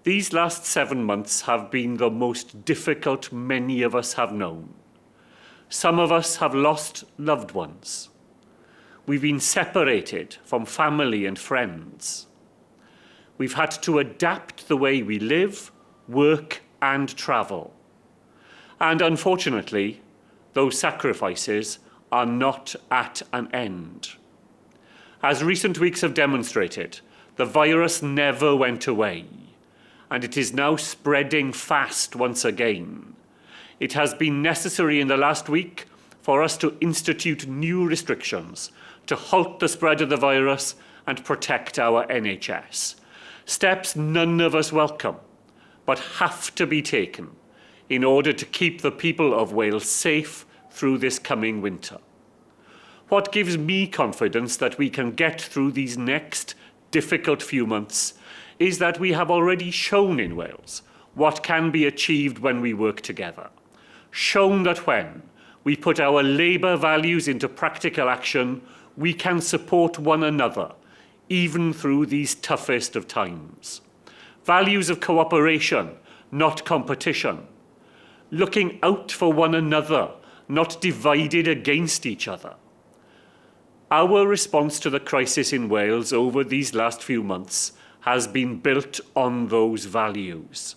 These last 7 months have been the most difficult many of us have known. Some of us have lost loved ones. We've been separated from family and friends. We've had to adapt the way we live, work, and travel. And unfortunately, those sacrifices are not at an end. As recent weeks have demonstrated, the virus never went away, and it is now spreading fast once again. It has been necessary in the last week for us to institute new restrictions to halt the spread of the virus and protect our NHS. Steps none of us welcome, but have to be taken in order to keep the people of Wales safe through this coming winter. What gives me confidence that we can get through these next difficult few months is that we have already shown in Wales what can be achieved when we work together. Shown that when we put our Labour values into practical action, we can support one another, even through these toughest of times. Values of cooperation, not competition. Looking out for one another, not divided against each other. Our response to the crisis in Wales over these last few months has been built on those values.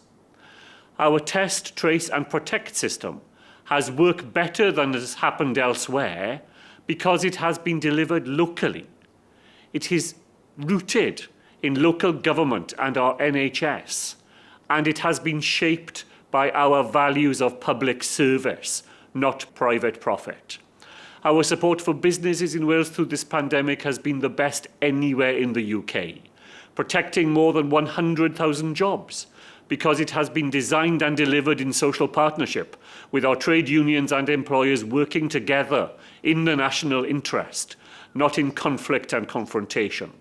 Our test, trace and protect system has worked better than has happened elsewhere because it has been delivered locally. It is rooted in local government and our NHS, and it has been shaped by our values of public service, not private profit. Our support for businesses in Wales through this pandemic has been the best anywhere in the UK, protecting more than 100,000 jobs, because it has been designed and delivered in social partnership with our trade unions and employers working together in the national interest, not in conflict and confrontation.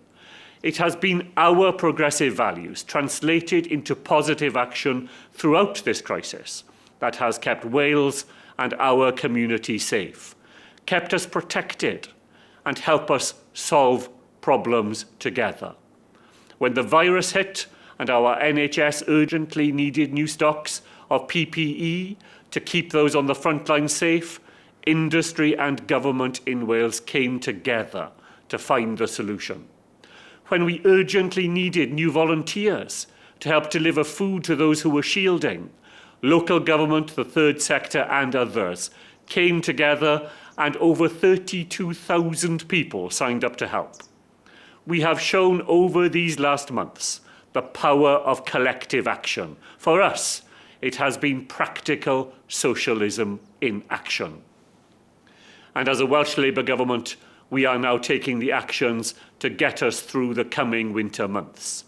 It has been our progressive values translated into positive action throughout this crisis that has kept Wales and our community safe, kept us protected, and helped us solve problems together. When the virus hit and our NHS urgently needed new stocks of PPE to keep those on the front line safe, industry and government in Wales came together to find the solution. When we urgently needed new volunteers to help deliver food to those who were shielding, local government, the third sector and others came together and over 32,000 people signed up to help. We have shown over these last months the power of collective action. For us, it has been practical socialism in action. And as a Welsh Labour government, we are now taking the actions to get us through the coming winter months.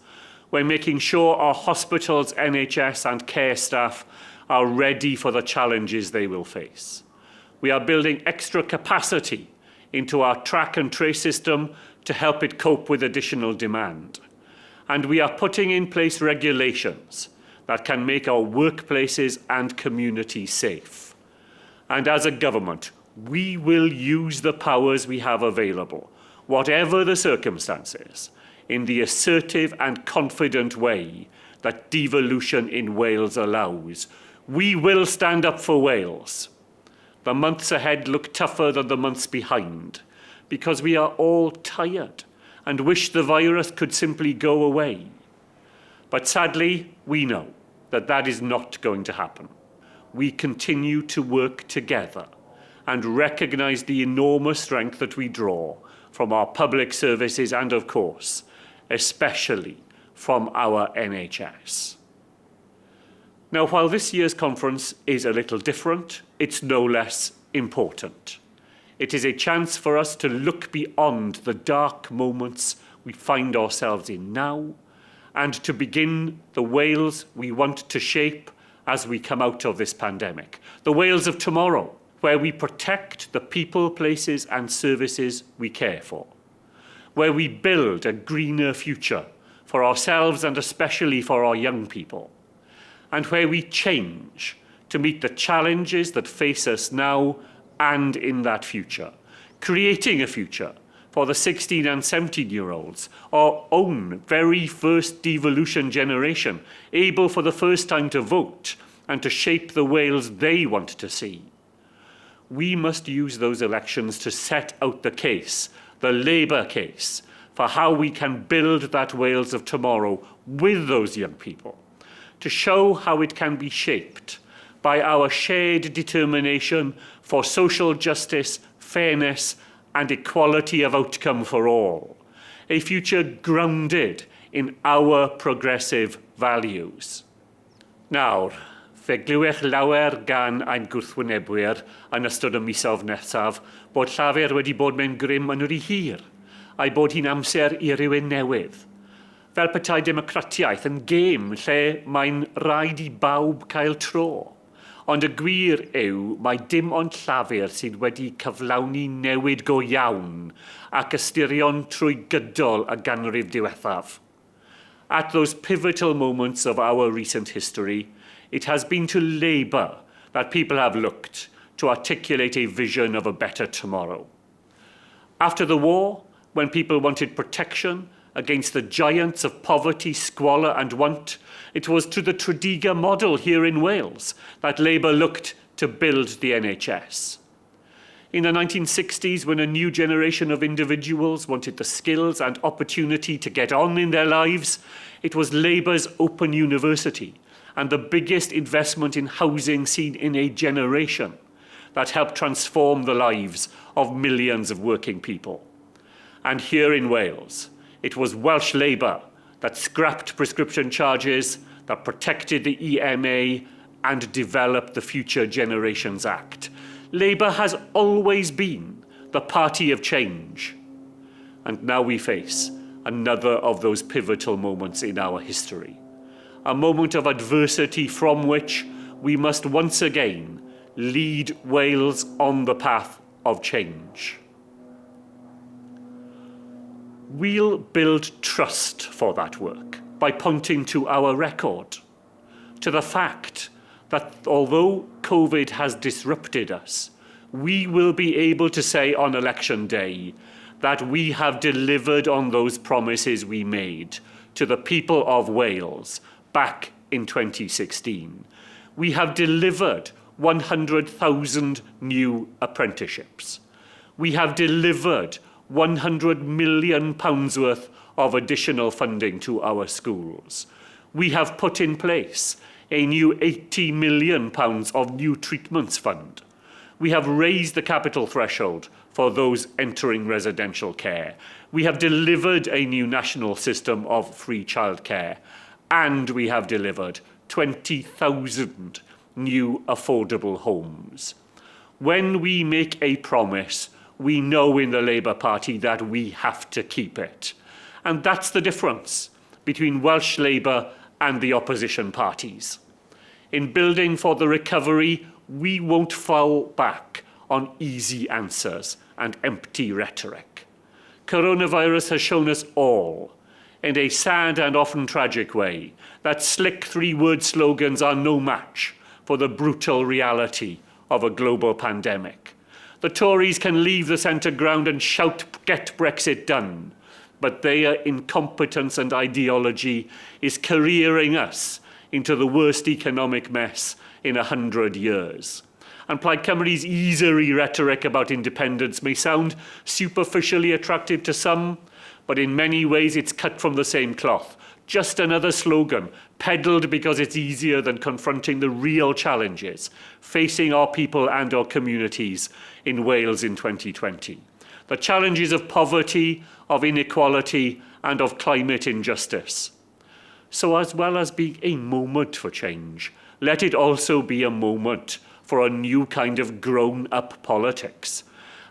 We're making sure our hospitals, NHS and care staff are ready for the challenges they will face. We are building extra capacity into our track and trace system to help it cope with additional demand. And we are putting in place regulations that can make our workplaces and communities safe. And as a government, we will use the powers we have available, whatever the circumstances, in the assertive and confident way that devolution in Wales allows. We will stand up for Wales. The months ahead look tougher than the months behind, because we are all tired and wish the virus could simply go away. But sadly, we know that that is not going to happen. We continue to work together and recognise the enormous strength that we draw from our public services and, of course, especially from our NHS. Now, while this year's conference is a little different, it's no less important. It is a chance for us to look beyond the dark moments we find ourselves in now and to begin the Wales we want to shape as we come out of this pandemic. The Wales of tomorrow, where we protect the people, places and services we care for, where we build a greener future for ourselves and especially for our young people, and where we change to meet the challenges that face us now and in that future, creating a future for the 16 and 17-year-olds, our own very first devolution generation, able for the first time to vote and to shape the Wales they want to see. We must use those elections to set out the case, the Labour case, for how we can build that Wales of tomorrow with those young people, to show how it can be shaped by our shared determination for social justice, fairness, and equality of outcome for all, a future grounded in our progressive values. Nawr, fe glywech lawer gan ein gwrthwynebwyr yn ystod y misoedd nesaf bod llafur wedi bod mewn grym yn rhy hir, a'i bod hi'n amser i rywun newydd. Fel petai democratiaeth yn gêm lle mae'n rhaid i bawb cael tro. Ond y gwir yw, mae dim ond llafur sydd wedi cyflawni newid go iawn ac ysturion trwy gydol y ganrif diwethaf. At those pivotal moments of our recent history, it has been to Labour that people have looked to articulate a vision of a better tomorrow. After the war, when people wanted protection against the giants of poverty, squalor and want, it was to the Tredegar model here in Wales that Labour looked to build the NHS. In the 1960s, when a new generation of individuals wanted the skills and opportunity to get on in their lives, it was Labour's Open University and the biggest investment in housing seen in a generation that helped transform the lives of millions of working people. And here in Wales, it was Welsh Labour that scrapped prescription charges, that protected the EMA and developed the Future Generations Act. Labour has always been the party of change. And now we face another of those pivotal moments in our history. A moment of adversity from which we must once again lead Wales on the path of change. We'll build trust for that work by pointing to our record, to the fact that although COVID has disrupted us, we will be able to say on election day that we have delivered on those promises we made to the people of Wales back in 2016. We have delivered 100,000 new apprenticeships. We have delivered £100 million worth of additional funding to our schools. We have put in place a new £80 million of new treatments fund. We have raised the capital threshold for those entering residential care. We have delivered a new national system of free childcare, and we have delivered 20,000 new affordable homes. When we make a promise, we know in the Labour Party that we have to keep it. And that's the difference between Welsh Labour and the opposition parties. In building for the recovery, we won't fall back on easy answers and empty rhetoric. Coronavirus has shown us all, in a sad and often tragic way, that slick three-word slogans are no match for the brutal reality of a global pandemic. The Tories can leave the centre ground and shout, "Get Brexit done," but their incompetence and ideology is careering us into the worst economic mess in 100 years. And Plaid Cymru's easery rhetoric about independence may sound superficially attractive to some, but in many ways it's cut from the same cloth. Just another slogan, peddled because it's easier than confronting the real challenges facing our people and our communities in Wales in 2020. The challenges of poverty, of inequality, and of climate injustice. So as well as being a moment for change, let it also be a moment for a new kind of grown-up politics.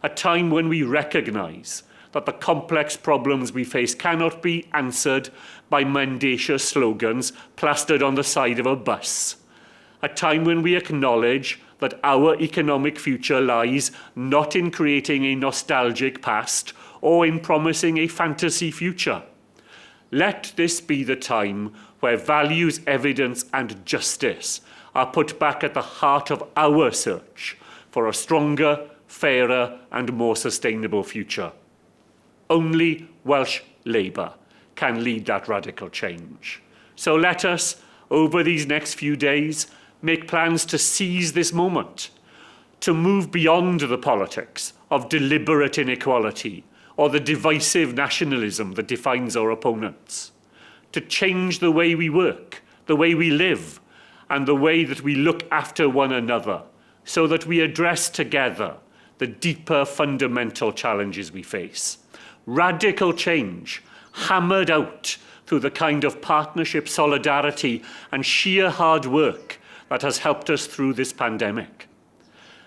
A time when we recognise that the complex problems we face cannot be answered by mendacious slogans plastered on the side of a bus. A time when we acknowledge that our economic future lies not in creating a nostalgic past or in promising a fantasy future. Let this be the time where values, evidence and justice are put back at the heart of our search for a stronger, fairer and more sustainable future. Only Welsh Labour can lead that radical change. So let us, over these next few days, make plans to seize this moment, to move beyond the politics of deliberate inequality or the divisive nationalism that defines our opponents, to change the way we work, the way we live, and the way that we look after one another, so that we address together the deeper fundamental challenges we face. Radical change, hammered out through the kind of partnership, solidarity, and sheer hard work that has helped us through this pandemic.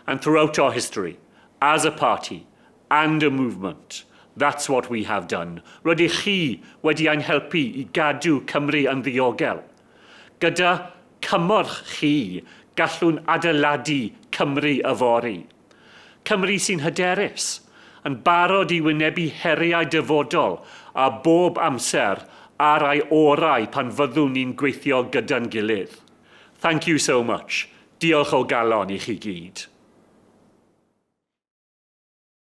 And throughout our history, as a party and a movement, that's what we have done. Rydych chi wedi ein helpu I gadw Cymru yn ddiogel. Gyda cymorth chi, gallwn adeiladu Cymru yfory. Cymru sy'n hyderus, yn barod I wynebu heriau dyfodol a bob amser ar ei orau pan fyddwn ni'n gweithio gyda'n gilydd. Thank you so much. Diolch o galon I chi gyd.